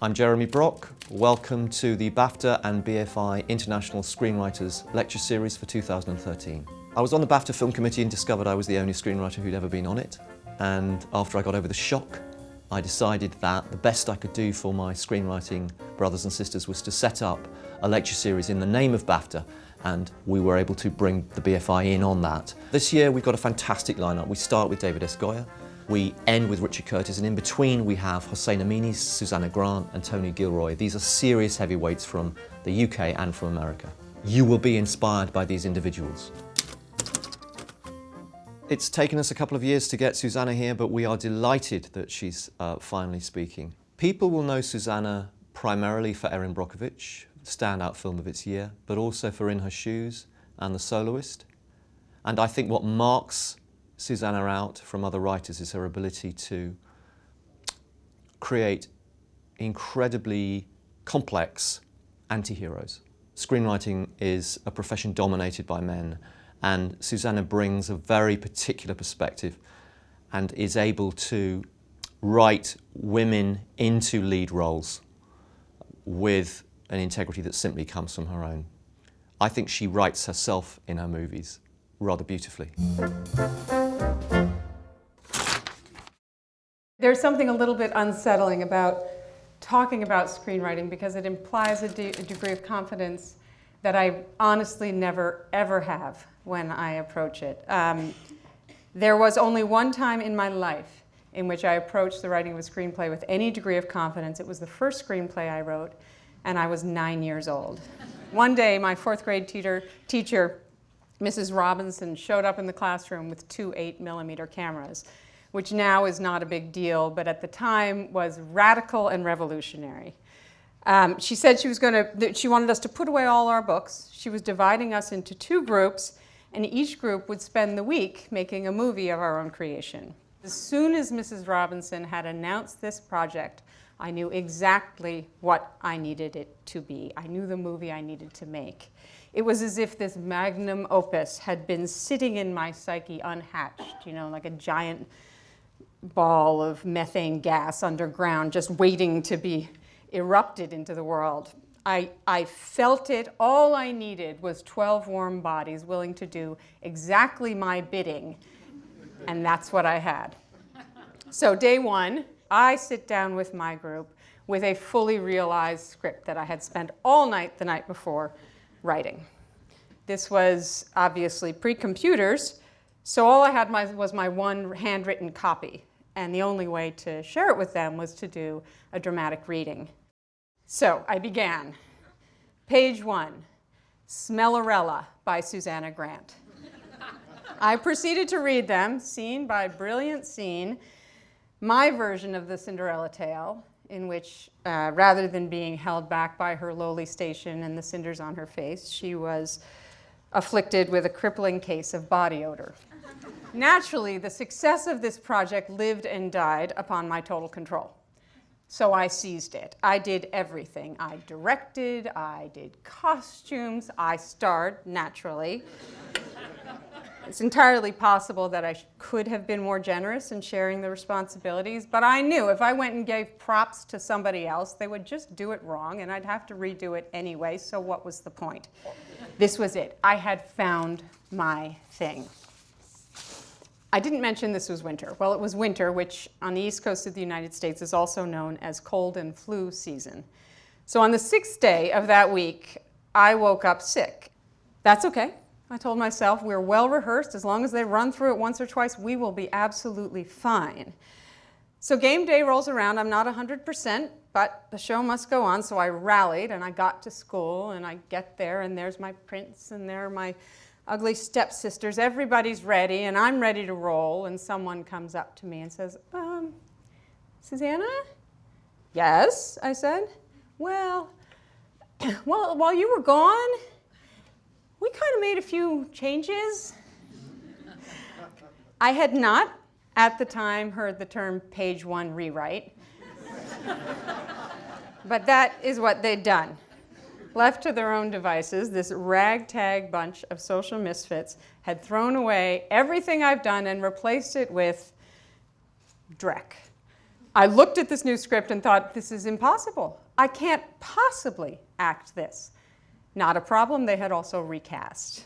I'm Jeremy Brock. Welcome to the BAFTA and BFI International Screenwriters Lecture Series for 2013. I was on the BAFTA Film Committee and discovered I was the only screenwriter who'd ever been on it. And after I got over the shock, I decided that the best I could do for my screenwriting brothers and sisters was to set up a lecture series in the name of BAFTA, and we were able to bring the BFI in on that. This year we've got a fantastic lineup. We start with David S. Goyer, we end with Richard Curtis, and in between we have Hossein Amini, Susannah Grant and Tony Gilroy. These are serious heavyweights from the UK and from America. You will be inspired by these individuals. It's taken us a couple of years to get Susannah here, but we are delighted that she's finally speaking. People will know Susannah primarily for Erin Brockovich, standout film of its year, but also for In Her Shoes and The Soloist. And I think what marks Susannah out from other writers is her ability to create incredibly complex anti-heroes. Screenwriting is a profession dominated by men, and Susannah brings a very particular perspective and is able to write women into lead roles with an integrity that simply comes from her own. I think she writes herself in her movies rather beautifully. There's something a little bit unsettling about talking about screenwriting because it implies a degree of confidence that I honestly never, ever have when I approach it. There was only one time in my life in which I approached the writing of a screenplay with any degree of confidence. It was the first screenplay I wrote, and I was 9 years old. One day, my fourth grade teacher, Mrs. Robinson, showed up in the classroom with two 8mm cameras, which now is not a big deal, but at the time was radical and revolutionary. She said she wanted us to put away all our books. She was dividing us into two groups, and each group would spend the week making a movie of our own creation. As soon as Mrs. Robinson had announced this project, I knew exactly what I needed it to be. I knew the movie I needed to make. It was as if this magnum opus had been sitting in my psyche unhatched, you know, like a giant ball of methane gas underground just waiting to be erupted into the world. I felt it. All I needed was 12 warm bodies willing to do exactly my bidding, and that's what I had. So day one, I sit down with my group with a fully realized script that I had spent all night the night before writing. This was obviously pre-computers, so all I had was my one handwritten copy, and the only way to share it with them was to do a dramatic reading. So I began. Page 1, Smellerella by Susannah Grant. I proceeded to read them, scene by brilliant scene, my version of the Cinderella tale, in which, rather than being held back by her lowly station and the cinders on her face, she was afflicted with a crippling case of body odor. Naturally, the success of this project lived and died upon my total control. So I seized it. I did everything. I directed, I did costumes, I starred, naturally. It's entirely possible that I could have been more generous in sharing the responsibilities, but I knew if I went and gave props to somebody else, they would just do it wrong, and I'd have to redo it anyway, so what was the point? This was it. I had found my thing. I didn't mention this was winter. Well, it was winter, which on the east coast of the United States is also known as cold and flu season. So on the 6th day of that week, I woke up sick. That's okay. I told myself, we're well rehearsed. As long as they run through it once or twice, we will be absolutely fine. So game day rolls around. I'm not 100%, but the show must go on. So I rallied and I got to school, and I get there and there's my prince and there are my ugly stepsisters. Everybody's ready and I'm ready to roll, and someone comes up to me and says, Susannah? Yes, I said. Well, while you were gone, we kind of made a few changes. I had not, at the time, heard the term page 1 rewrite. But that is what they'd done. Left to their own devices, this ragtag bunch of social misfits had thrown away everything I've done and replaced it with dreck. I looked at this new script and thought, this is impossible. I can't possibly act this. Not a problem, they had also recast.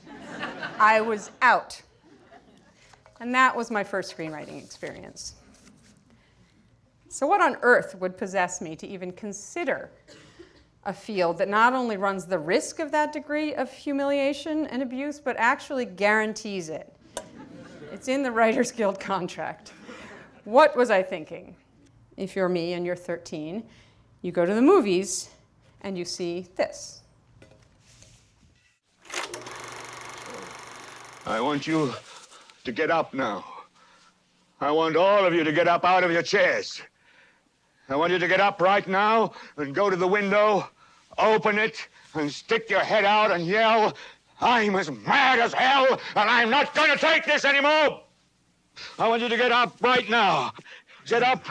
I was out. And that was my first screenwriting experience. So what on earth would possess me to even consider a field that not only runs the risk of that degree of humiliation and abuse, but actually guarantees it? It's in the Writers Guild contract. What was I thinking? If you're me and you're 13, you go to the movies and you see this. I want you to get up now. I want all of you to get up out of your chairs. I want you to get up right now and go to the window, open it, and stick your head out and yell, "I'm as mad as hell, and I'm not going to take this anymore!" I want you to get up right now. Get up,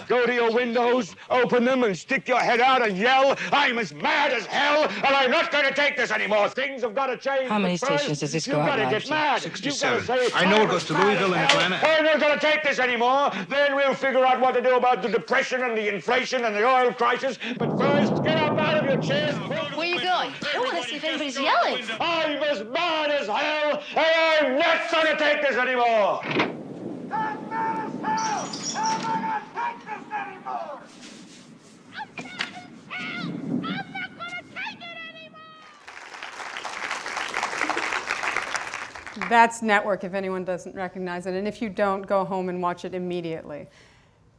go to your windows, open them, and stick your head out and yell, "I'm as mad as hell, and I'm not going to take this anymore. Things have got to change." How many stations does this go out You've got to live get to? mad. 67. Say, I know it goes to Louisville and Atlanta. I'm not going to take this anymore. Then we'll figure out what to do about the depression and the inflation and the oil crisis. But first, get up out of your chairs. Where are you going? I want to see if anybody's yelling. I'm as mad as hell, and I'm not going to take this anymore. I'm mad as hell, and I'm not going to take this anymore. I'm mad as hell. I'm not going to take it anymore. That's Network, if anyone doesn't recognize it. And if you don't, go home and watch it immediately.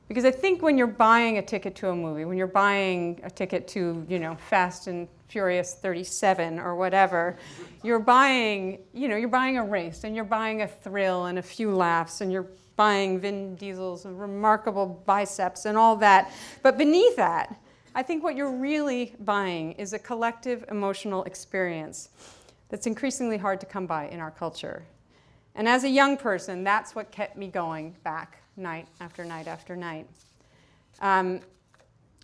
Because I think when you're buying a ticket to a movie, when you're buying a ticket to, Fast and Furious 37 or whatever, you're buying a race, and you're buying a thrill and a few laughs, and you're buying Vin Diesel's remarkable biceps and all that. But beneath that, I think what you're really buying is a collective emotional experience that's increasingly hard to come by in our culture. And as a young person, that's what kept me going back night after night after night.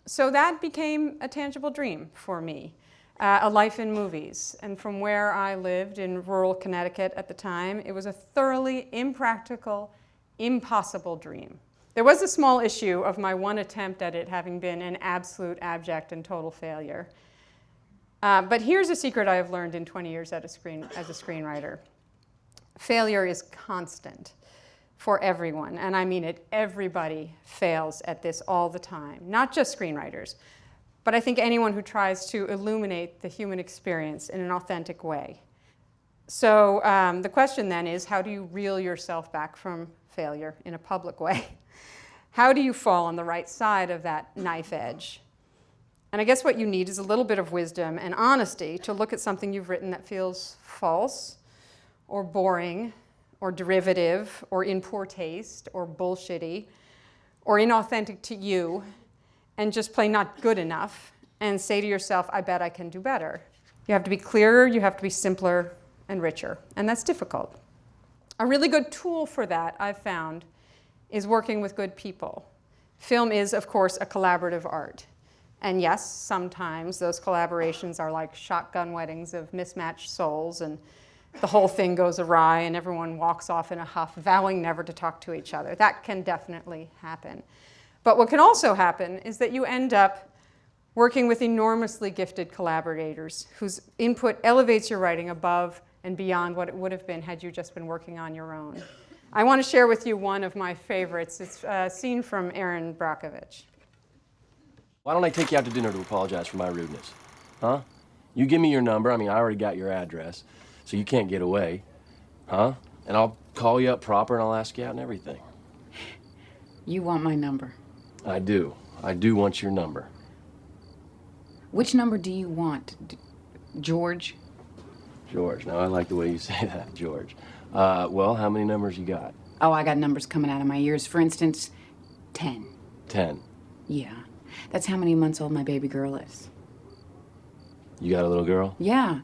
So that became a tangible dream for me, a life in movies. And from where I lived in rural Connecticut at the time, it was a thoroughly impractical, impossible dream. There was a small issue of my one attempt at it having been an absolute, abject, and total failure. But here's a secret I have learned in 20 years as a screenwriter. Failure is constant for everyone, and I mean it. Everybody fails at this all the time, not just screenwriters, but I think anyone who tries to illuminate the human experience in an authentic way. So the question then is, how do you reel yourself back from failure in a public way? How do you fall on the right side of that knife edge? And I guess what you need is a little bit of wisdom and honesty to look at something you've written that feels false or boring or derivative or in poor taste or bullshitty or inauthentic to you, and just plain not good enough, and say to yourself, I bet I can do better. You have to be clearer, you have to be simpler and richer, and that's difficult. A really good tool for that, I've found, is working with good people. Film is, of course, a collaborative art. And yes, sometimes those collaborations are like shotgun weddings of mismatched souls, and the whole thing goes awry and everyone walks off in a huff, vowing never to talk to each other. That can definitely happen. But what can also happen is that you end up working with enormously gifted collaborators whose input elevates your writing above and beyond what it would have been had you just been working on your own. I want to share with you one of my favorites. It's a scene from Erin Brockovich. Why don't I take you out to dinner to apologize for my rudeness? Huh? You give me your number. I already got your address, so you can't get away. Huh? And I'll call you up proper and I'll ask you out and everything. You want my number? I do. I do want your number. Which number do you want? George? George. Now, I like the way you say that, George. Well, how many numbers you got? Oh, I got numbers coming out of my ears. For instance, 10. 10. Yeah. That's how many months old my baby girl is. You got a little girl? Yeah.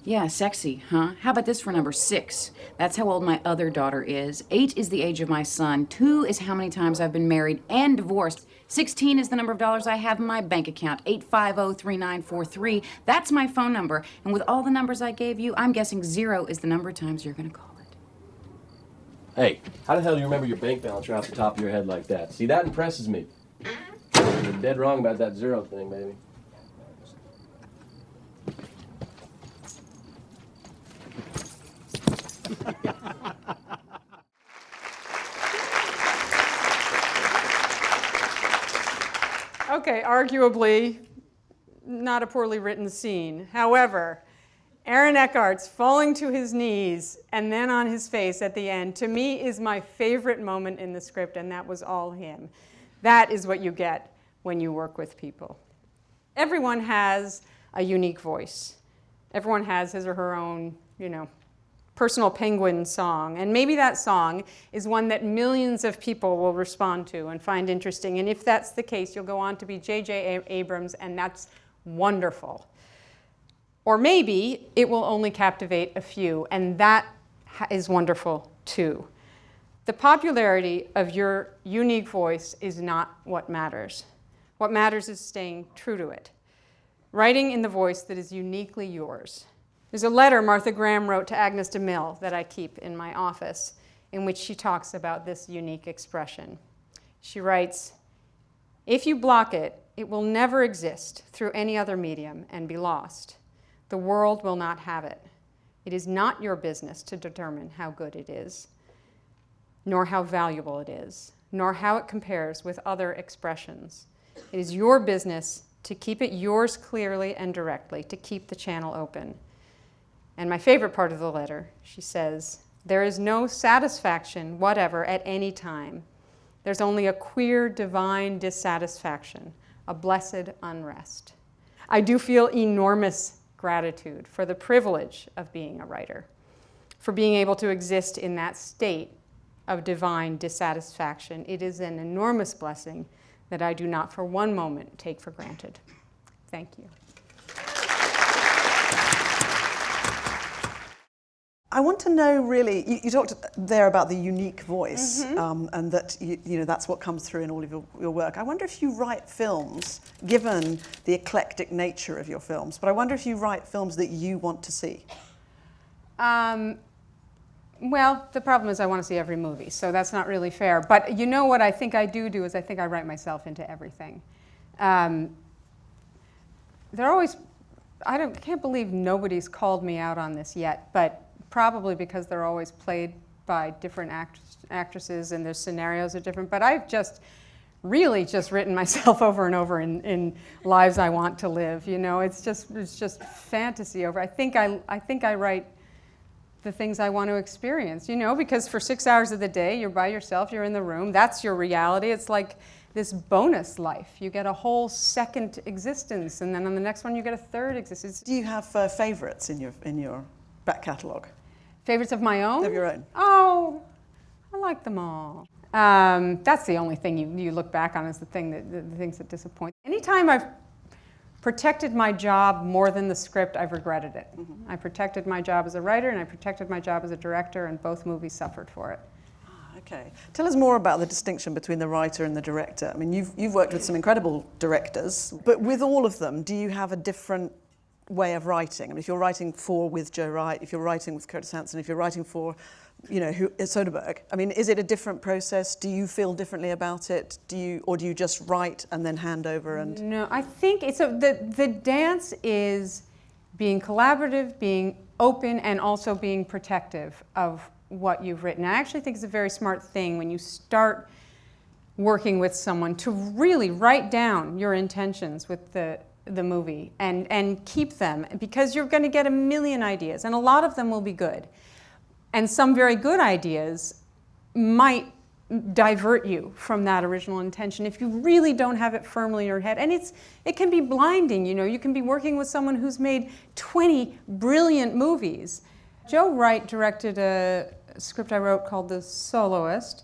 Yeah, sexy, huh? How about this for number 6? That's how old my other daughter is. 8 is the age of my son. 2 is how many times I've been married and divorced. 16 is the number of dollars I have in my bank account. 850-3943. That's my phone number. And with all the numbers I gave you, I'm guessing 0 is the number of times you're gonna call it. Hey, how the hell do you remember your bank balance right off the top of your head like that? See, that impresses me. You're dead wrong about that zero thing, baby. Okay, arguably not a poorly written scene. However, Aaron Eckhart's falling to his knees and then on his face at the end, to me, is my favorite moment in the script, and that was all him. That is what you get when you work with people. Everyone has a unique voice. Everyone has his or her own, personal Penguin song. And maybe that song is one that millions of people will respond to and find interesting. And if that's the case, you'll go on to be J.J. Abrams, and that's wonderful. Or maybe it will only captivate a few, and that is wonderful too. The popularity of your unique voice is not what matters. What matters is staying true to it. Writing in the voice that is uniquely yours. There's a letter Martha Graham wrote to Agnes de Mille that I keep in my office, in which she talks about this unique expression. She writes, "If you block it, it will never exist through any other medium and be lost. The world will not have it. It is not your business to determine how good it is, nor how valuable it is, nor how it compares with other expressions. It is your business to keep it yours clearly and directly, to keep the channel open." And my favorite part of the letter, she says, "There is no satisfaction whatever at any time. There's only a queer, divine dissatisfaction, a blessed unrest." I do feel enormous gratitude for the privilege of being a writer, for being able to exist in that state of divine dissatisfaction. It is an enormous blessing that I do not for one moment take for granted. Thank you. I want to know, really, you talked there about the unique voice, and that that's what comes through in all of your work. I wonder if you write films, given the eclectic nature of your films, but I wonder if you write films that you want to see. Well, the problem is I want to see every movie, so that's not really fair. But you know what I think I do is I think I write myself into everything. They're always, can't believe nobody's called me out on this yet, but probably because they're always played by different actresses and their scenarios are different. But I've really just written myself over and over in lives I want to live. It's just fantasy over. I think I write the things I want to experience. Because for 6 hours of the day you're by yourself, you're in the room. That's your reality. It's like this bonus life. You get a whole second existence, and then on the next one you get a third existence. Do you have favorites in your back catalogue? Favorites of my own? Of your own. Oh, I like them all. That's the only thing you look back on is the things that disappoint. Anytime I've protected my job more than the script, I've regretted it. I protected my job as a writer and I protected my job as a director, and both movies suffered for it. Okay. Tell us more about the distinction between the writer and the director. I mean, you've worked with some incredible directors, but with all of them, do you have a different way of writing? I mean, if you're writing with Joe Wright, if you're writing with Curtis Hanson, if you're writing for, Soderbergh, I mean, is it a different process? Do you feel differently about it? Do you just write and then hand over? And no, I think the dance is being collaborative, being open, and also being protective of what you've written. I actually think it's a very smart thing when you start working with someone to really write down your intentions with the movie and keep them, because you're going to get a million ideas, and a lot of them will be good. And some very good ideas might divert you from that original intention if you really don't have it firmly in your head. And it can be blinding, you can be working with someone who's made 20 brilliant movies. Joe Wright directed a script I wrote called The Soloist,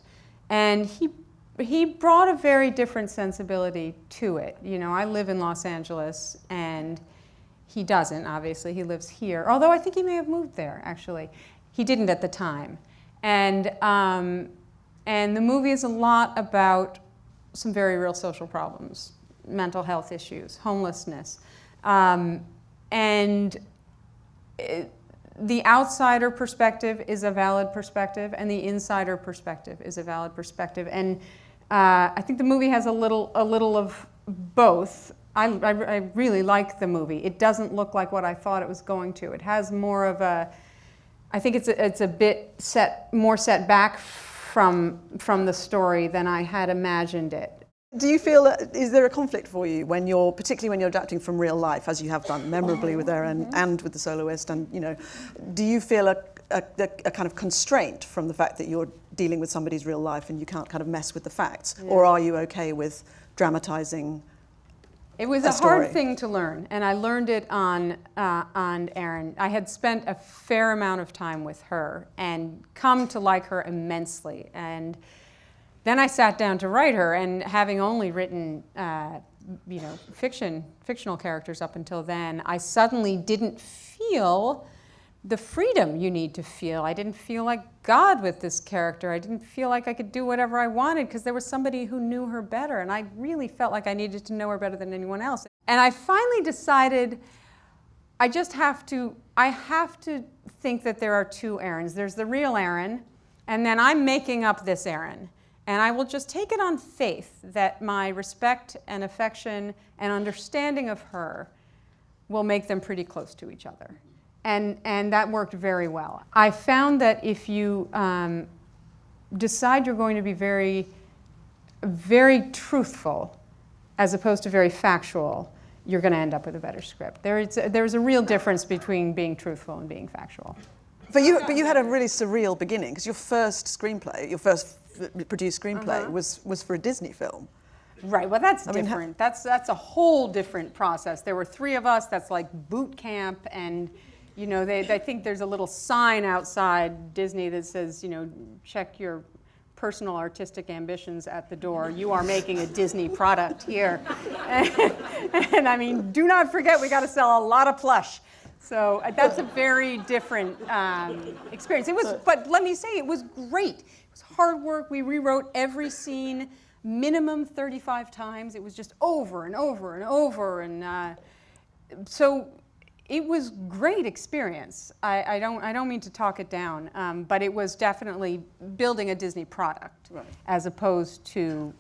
and he brought a very different sensibility to it. I live in Los Angeles, and he doesn't, obviously. He lives here, although I think he may have moved there, actually. He didn't at the time. And the movie is a lot about some very real social problems, mental health issues, homelessness. The outsider perspective is a valid perspective, and the insider perspective is a valid perspective. And I think the movie has a little of both. I really like the movie. It doesn't look like what I thought it was going to. It has more of a, I think it's a bit more set back from the story than I had imagined it. Do you feel that, is there a conflict for you when you're, particularly when you're adapting from real life, as you have done memorably with Erin and with The Soloist, and do you feel a kind of constraint from the fact that you're dealing with somebody's real life and you can't kind of mess with the facts, or are you okay with dramatizing? It was a hard thing to learn, and I learned it on Erin. I had spent a fair amount of time with her and come to like her immensely. And then I sat down to write her, and having only written, fictional characters up until then, I suddenly didn't feel the freedom you need to feel. I didn't feel like God with this character. I didn't feel like I could do whatever I wanted because there was somebody who knew her better, and I really felt like I needed to know her better than anyone else. And I finally decided I have to think that there are two Erins. There's the real Erin, and then I'm making up this Erin. And I will just take it on faith that my respect and affection and understanding of her will make them pretty close to each other. And that worked very well. I found that if you decide you're going to be very, very truthful as opposed to very factual, you're going to end up with a better script. There's a real difference between being truthful and being factual. But you had a really surreal beginning, because your first screenplay, your first produced screenplay was for a Disney film. Right, well that's different. That's a whole different process. There were 3 of us, that's like boot camp, and I think there's a little sign outside Disney that says, check your personal artistic ambitions at the door. You are making a Disney product here. And I mean, do not forget, we got to sell a lot of plush. So that's a very different experience. But let me say, it was great. It was hard work. We rewrote every scene minimum 35 times. It was just over and over and over. And so it was great experience. I don't mean to talk it down, but it was definitely building a Disney product, as opposed to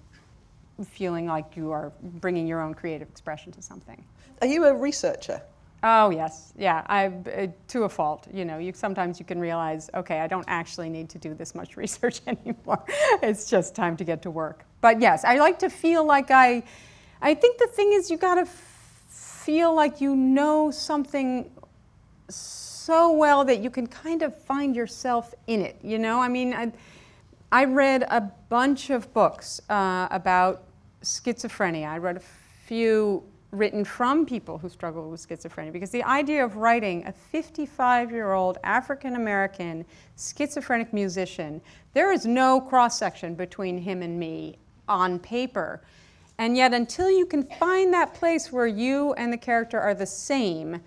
feeling like you are bringing your own creative expression to something. Are you a researcher? Oh yes, yeah. To a fault. Sometimes you can realize, okay, I don't actually need to do this much research anymore. It's just time to get to work. But yes, I like to feel like I think the thing is, you got to feel like you know something so well that you can kind of find yourself in it. I mean, I read a bunch of books about schizophrenia. I read a few written from people who struggle with schizophrenia, because the idea of writing a 55-year-old African-American schizophrenic musician, there is no cross-section between him and me on paper. And yet, until you can find that place where you and the character are the same,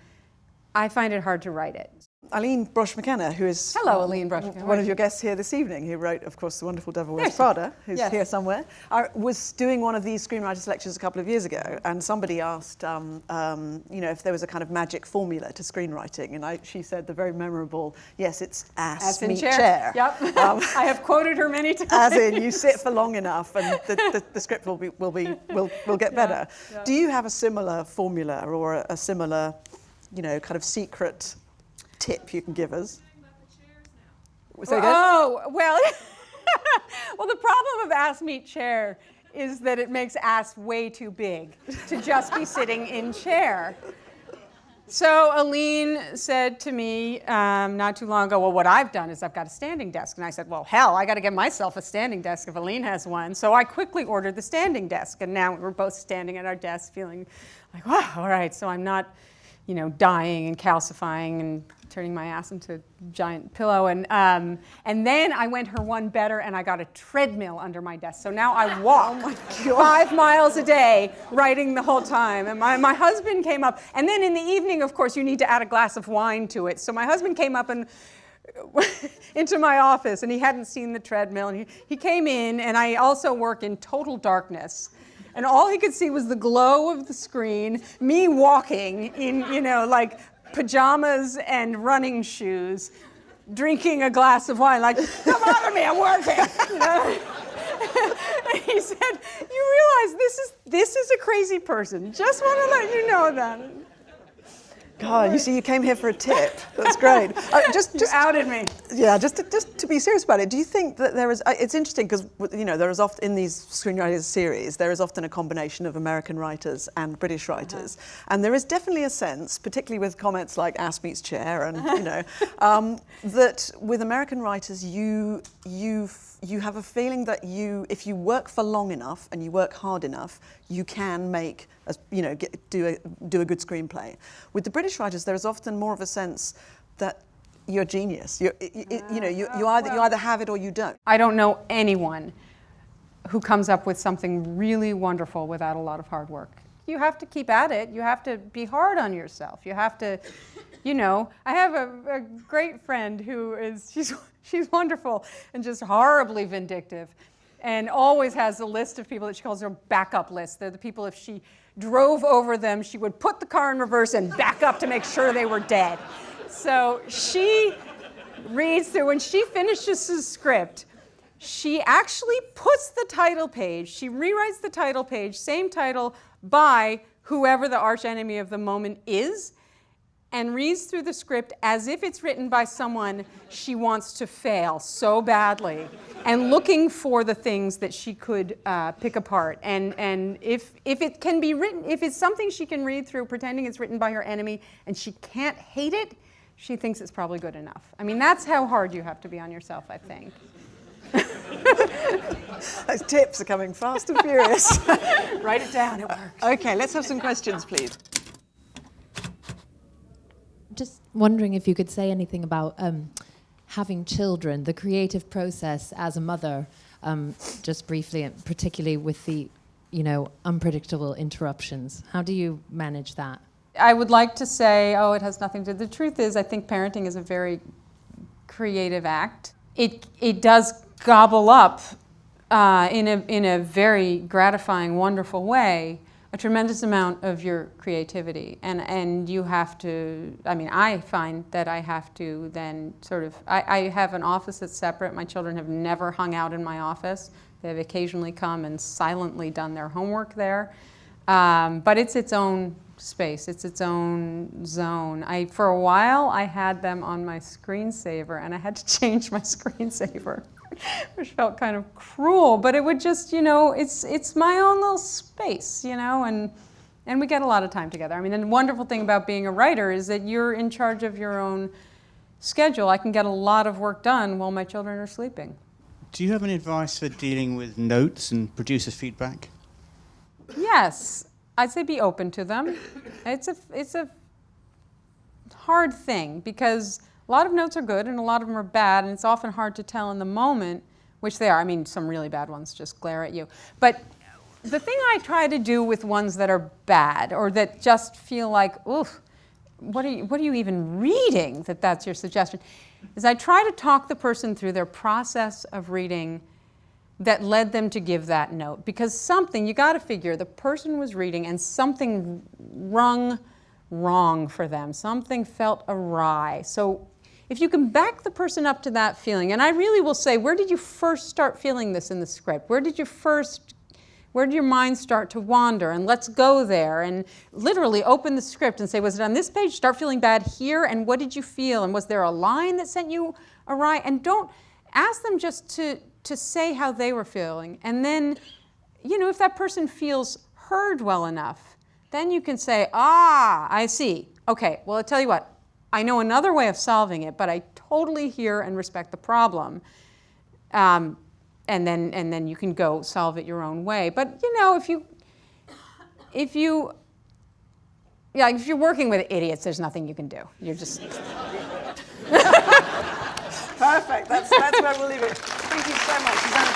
I find it hard to write it. Erin Brockovich, who is Erin Brockovich. One of your guests here this evening, who wrote, of course, The Wonderful Devil Wears Prada, who's here somewhere, was doing one of these Screenwriters Lectures a couple of years ago, and somebody asked, if there was a kind of magic formula to screenwriting, and she said the very memorable, yes, it's ass meet chair. Yep. I have quoted her many times. As in, you sit for long enough, and the script will get better. Yeah. Do you have a similar formula or a similar, kind of secret tip you can give us? Oh, well, well, the problem of ass meet chair is that it makes ass way too big to just be sitting in chair. So Aline said to me not too long ago, well, what I've done is I've got a standing desk. And I said, well, hell, I got to get myself a standing desk if Aline has one. So I quickly ordered the standing desk. And now we're both standing at our desks feeling like, wow, all right, so I'm not, dying and calcifying and turning my ass into a giant pillow. And then I went her one better, and I got a treadmill under my desk. So now I walk 5 miles a day, writing the whole time. And my husband came up. And then in the evening, of course, you need to add a glass of wine to it. So my husband came up and into my office, and he hadn't seen the treadmill. And he came in, and I also work in total darkness. And all he could see was the glow of the screen, me walking in, like pajamas and running shoes, drinking a glass of wine, like, come on to me, I'm working. And he said, "You realize this is a crazy person. Just want to let you know that." God, you see, you came here for a tip. That's great. You outed me. Yeah, just to be serious about it, do you think that there is, it's interesting because, you know, there is often, in these Screenwriters series, there is often a combination of American writers and British writers. And there is definitely a sense, particularly with comments like ass meets chair and, you know, that with American writers, you have a feeling that if you work for long enough and you work hard enough, you can make, do a good screenplay. With the British writers, there is often more of a sense that you're a genius. You either have it or you don't. I don't know anyone who comes up with something really wonderful without a lot of hard work. You have to keep at it. You have to be hard on yourself. You have to, I have a great friend who is, she's wonderful and just horribly vindictive, and always has a list of people that she calls her backup list. They're the people, if she drove over them, she would put the car in reverse and back up to make sure they were dead. So she reads through, when she finishes the script, she actually puts the title page, she rewrites the title page, same title, by whoever the archenemy of the moment is, and reads through the script as if it's written by someone she wants to fail so badly, and looking for the things that she could pick apart. And if it can be written, if it's something she can read through pretending it's written by her enemy and she can't hate it, she thinks it's probably good enough. I mean, that's how hard you have to be on yourself, I think. Those tips are coming fast and furious. Write it down, it works. Okay, let's have some questions, please. Just wondering if you could say anything about having children, the creative process as a mother, just briefly, and particularly with the, unpredictable interruptions. How do you manage that? I would like to say, it has nothing to do. The truth is, I think parenting is a very creative act. It does gobble up in a very gratifying, wonderful way a tremendous amount of your creativity, and you have to, I find that I have to then sort of, I have an office that's separate. My children have never hung out in my office. They've occasionally come and silently done their homework there, but it's its own space, it's its own zone. For a while, I had them on my screensaver, and I had to change my screensaver, which felt kind of cruel, but it would just, it's my own little space, and we get a lot of time together. I mean, the wonderful thing about being a writer is that you're in charge of your own schedule. I can get a lot of work done while my children are sleeping. Do you have any advice for dealing with notes and producer feedback? Yes, I'd say be open to them. It's a hard thing because a lot of notes are good and a lot of them are bad, and it's often hard to tell in the moment which they are. I mean, some really bad ones just glare at you. But the thing I try to do with ones that are bad or that just feel like, oof, what are you even reading that's your suggestion, is I try to talk the person through their process of reading that led them to give that note. Because something, you got to figure, the person was reading and something rung wrong for them. Something felt awry. So if you can back the person up to that feeling, and I really will say, where did you first start feeling this in the script? Where did your mind start to wander? And let's go there and literally open the script and say, was it on this page? Start feeling bad here, and what did you feel? And was there a line that sent you awry? And don't ask them just to say how they were feeling. And then, if that person feels heard well enough, then you can say, I see. Okay, well, I'll tell you what. I know another way of solving it, but I totally hear and respect the problem. And then you can go solve it your own way. But if you're working with idiots, there's nothing you can do. You're just Perfect. That's where we'll leave it. Thank you so much, Susannah.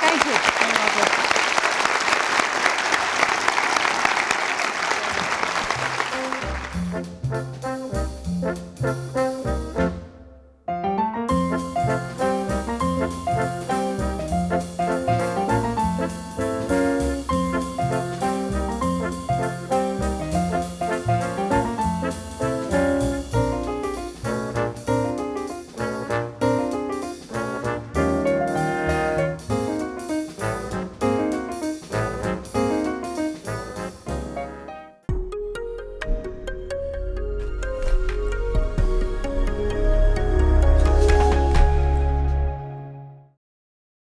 Thank you. I love it.